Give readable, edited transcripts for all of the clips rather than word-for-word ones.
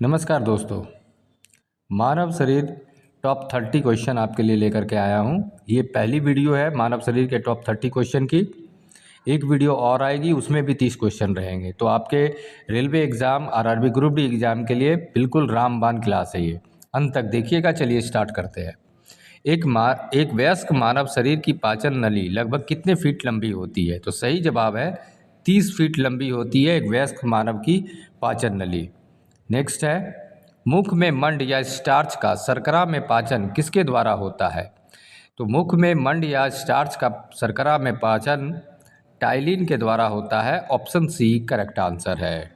नमस्कार दोस्तों। मानव शरीर टॉप 30 क्वेश्चन आपके लिए लेकर के आया हूँ। ये पहली वीडियो है मानव शरीर के टॉप 30 क्वेश्चन की। एक वीडियो और आएगी, उसमें भी 30 क्वेश्चन रहेंगे। तो आपके railway exam, RRB group D exam के लिए बिल्कुल रामबाण क्लास है ये। अंत तक देखिएगा। चलिए स्टार्ट करते हैं। एक वयस्क मानव शरीर की पाचन नली लगभग कितने फीट लंबी होती है? तो सही जवाब है 30 फीट लंबी होती है एक वयस्क मानव की पाचन नली। नेक्स्ट है, मुख में मंड या स्टार्च का शर्करा में पाचन किसके द्वारा होता है? तो मुख में मंड या स्टार्च का शर्करा में पाचन टाइलिन के द्वारा होता है। ऑप्शन सी करेक्ट आंसर है।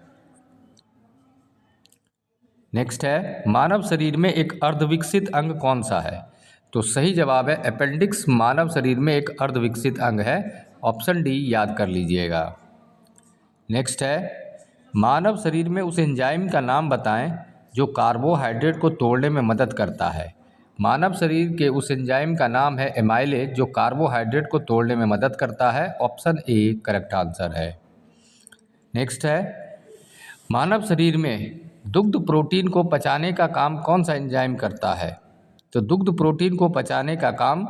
नेक्स्ट है, मानव शरीर में एक अर्धविकसित अंग कौन सा है? तो सही जवाब है अपेंडिक्स मानव शरीर में एक अर्धविकसित अंग है। ऑप्शन डी याद कर लीजिएगा। नेक्स्ट है, मानव शरीर में उस एंजाइम का नाम बताएं जो कार्बोहाइड्रेट को तोड़ने में मदद करता है। मानव शरीर के उस एंजाइम का नाम है एमाइलेज जो कार्बोहाइड्रेट को तोड़ने में मदद करता है। ऑप्शन ए करेक्ट आंसर है। नेक्स्ट है, मानव शरीर में दुग्ध प्रोटीन को पचाने का काम कौन सा एंजाइम करता है? तो दुग्ध प्रोटीन को पचाने का काम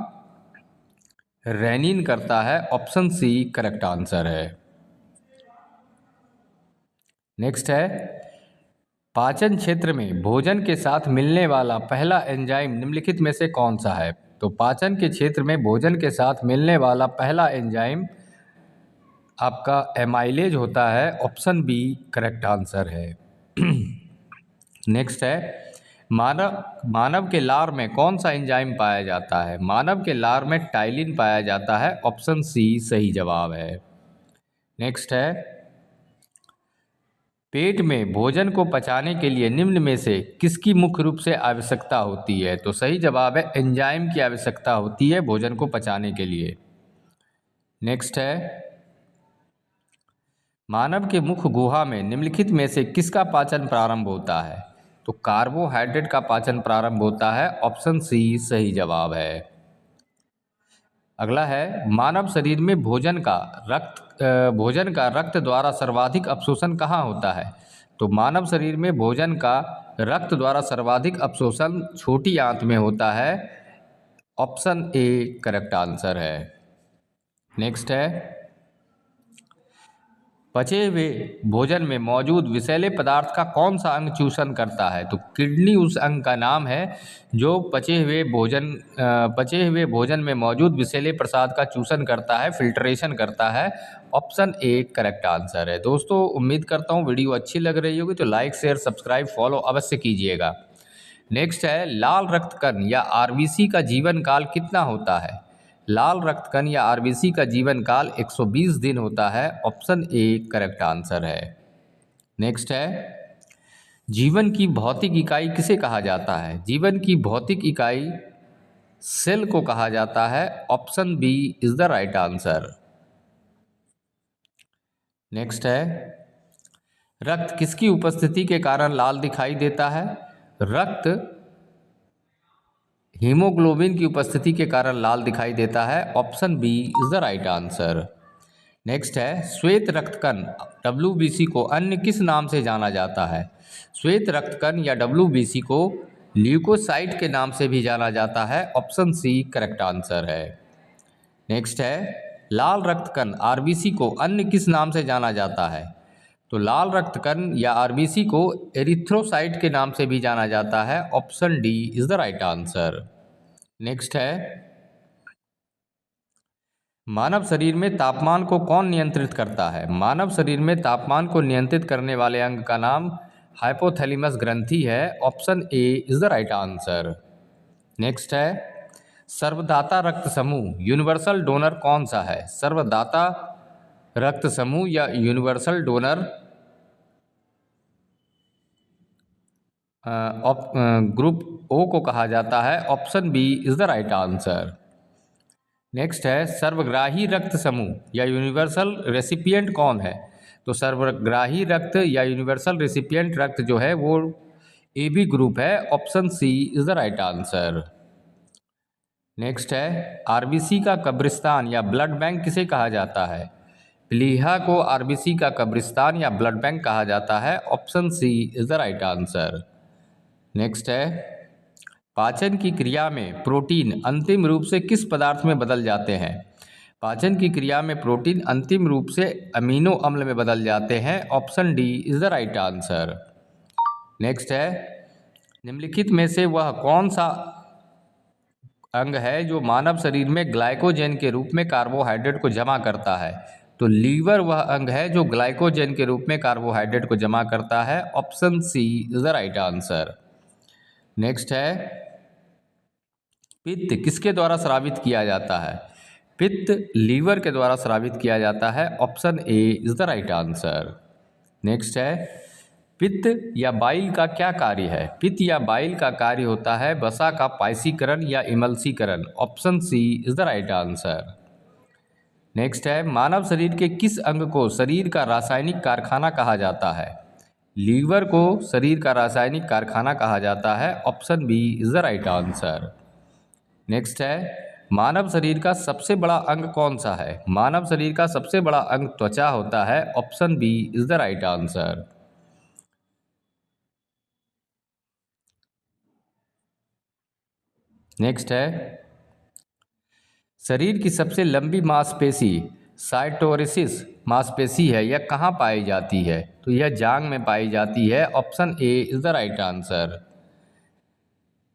रेनिन करता है। ऑप्शन सी करेक्ट आंसर है। नेक्स्ट है, पाचन क्षेत्र में भोजन के साथ मिलने वाला पहला एंजाइम निम्नलिखित में से कौन सा है? तो पाचन के क्षेत्र में भोजन के साथ मिलने वाला पहला एंजाइम आपका एमाइलेज होता है। ऑप्शन बी करेक्ट आंसर है। नेक्स्ट है, मानव के लार में कौन सा एंजाइम पाया जाता है? मानव के लार में टाइलिन पाया जाता है। ऑप्शन सी सही जवाब है। नेक्स्ट है, पेट में भोजन को पचाने के लिए निम्न में से किसकी मुख्य रूप से आवश्यकता होती है? तो सही जवाब है एंजाइम की आवश्यकता होती है भोजन को पचाने के लिए। नेक्स्ट है, मानव के मुख गुहा में निम्नलिखित में से किसका पाचन प्रारंभ होता है? तो कार्बोहाइड्रेट का पाचन प्रारंभ होता है। ऑप्शन सी सही जवाब है। अगला है, मानव शरीर में भोजन का रक्त द्वारा सर्वाधिक अवशोषण कहाँ होता है? तो मानव शरीर में भोजन का रक्त द्वारा सर्वाधिक अवशोषण छोटी आंत में होता है। ऑप्शन ए करेक्ट आंसर है। नेक्स्ट है, पचे हुए भोजन में मौजूद विषैले पदार्थ का कौन सा अंग चूषण करता है? तो किडनी उस अंग का नाम है जो पचे हुए भोजन में मौजूद विषैले पदार्थ का चूषण करता है, फिल्ट्रेशन करता है। ऑप्शन ए करेक्ट आंसर है। दोस्तों, उम्मीद करता हूँ वीडियो अच्छी लग रही होगी, तो लाइक शेयर सब्सक्राइब फॉलो अवश्य कीजिएगा। नेक्स्ट है, लाल रक्त कण या आरबीसी का जीवन काल कितना होता है? लाल रक्त कण या आरबीसी का जीवन काल 120 दिन होता है। ऑप्शन ए करेक्ट आंसर है। नेक्स्ट है, जीवन की भौतिक इकाई किसे कहा जाता है? जीवन की भौतिक इकाई सेल को कहा जाता है। Option B is the right answer. Next है, रक्त किसकी उपस्थिति के कारण लाल दिखाई देता है? रक्त हीमोग्लोबिन की उपस्थिति के कारण लाल दिखाई देता है। Option B is the right answer. Next है, श्वेत रक्तकण WBC को अन्य किस नाम से जाना जाता है? श्वेत रक्तकण या WBC को ल्यूकोसाइट के नाम से भी जाना जाता है। ऑप्शन सी करेक्ट आंसर है। नेक्स्ट है, लाल रक्तकण RBC को अन्य किस नाम से जाना जाता है? तो लाल रक्तकण या RBC को एरिथ्रोसाइट के नाम से भी जाना जाता है। Option D is the right answer. Next है, मानव शरीर में तापमान को कौन नियंत्रित करता है? मानव शरीर में तापमान को नियंत्रित करने वाले अंग का नाम हाइपोथैलेमस ग्रंथि है। Option A is the right answer. Next है, सर्वदाता रक्त समूह यूनिवर्सल डोनर कौन सा है? सर्वदाता रक्त समूह या यूनिवर्सल डोनर ग्रुप ओ को कहा जाता है। Option B is the right answer. Next है, सर्वग्राही रक्त समूह या यूनिवर्सल रेसिपिएंट कौन है? तो सर्वग्राही रक्त या यूनिवर्सल रेसिपिएंट रक्त जो है वो AB ग्रुप है। Option C is the right answer. Next है, RBC का कब्रिस्तान या ब्लड बैंक किसे कहा जाता है? प्लीहा को आरबीसी का कब्रिस्तान या ब्लड बैंक कहा जाता है। Option C is the right answer. Next है, पाचन की क्रिया में प्रोटीन अंतिम रूप से किस पदार्थ में बदल जाते हैं? पाचन की क्रिया में प्रोटीन अंतिम रूप से अमीनो अम्ल में बदल जाते हैं। Option D is the right answer. Next है, निम्नलिखित में से वह कौन सा अंग है जो मानव शरीर में ग्लाइकोजन के रूप में कार्बोहाइड्रेट को जमा करता है? तो लीवर वह अंग है जो ग्लाइकोजन के रूप में कार्बोहाइड्रेट को जमा करता है। Option C is the right answer. Next है, पित्त किसके द्वारा स्रावित किया जाता है? पित्त लीवर के द्वारा स्रावित किया जाता है। Option A is the right answer. Next है, पित्त या बाइल का क्या कार्य है? पित्त या बाइल का कार्य होता है वसा का पायसीकरण या इमल्सीकरण। Option C is the right answer. Next है, मानव शरीर के किस अंग को शरीर का रासायनिक कारखाना कहा जाता है? लीवर को शरीर का रासायनिक कारखाना कहा जाता है। Option B is the right answer. Next है, मानव शरीर का सबसे बड़ा अंग कौन सा है? मानव शरीर का सबसे बड़ा अंग त्वचा होता है। Option B is the right answer. Next है, शरीर की सबसे लंबी मांसपेशी साइटोरिसिस मांसपेशी है, यह कहाँ पाई जाती है? तो यह जांघ में पाई जाती है। Option A is the right answer.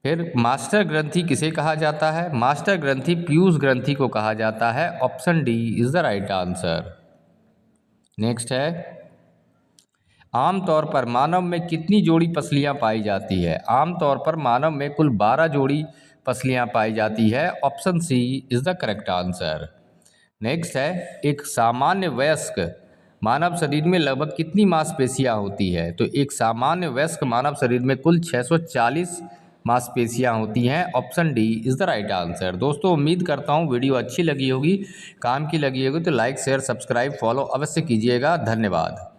फिर मास्टर ग्रंथि किसे कहा जाता है? मास्टर ग्रंथि पीयूष ग्रंथि को कहा जाता है। Option D is the right answer. Next है, आमतौर पर मानव में कितनी जोड़ी पसलियां पाई जाती है? आमतौर पर मानव में कुल 12 जोड़ी पसलियां पाई जाती है। Option C is the correct answer. Next है, एक सामान्य वयस्क मानव शरीर में लगभग कितनी मांसपेशियां होती है? तो एक सामान्य वयस्क मानव शरीर में कुल 640 मांसपेशियां होती हैं। Option D is the right answer. दोस्तों उम्मीद करता हूँ वीडियो अच्छी लगी होगी, काम की लगी होगी तो लाइक शेयर सब्सक्राइब फॉलो अवश्य कीजिएगा। धन्यवाद।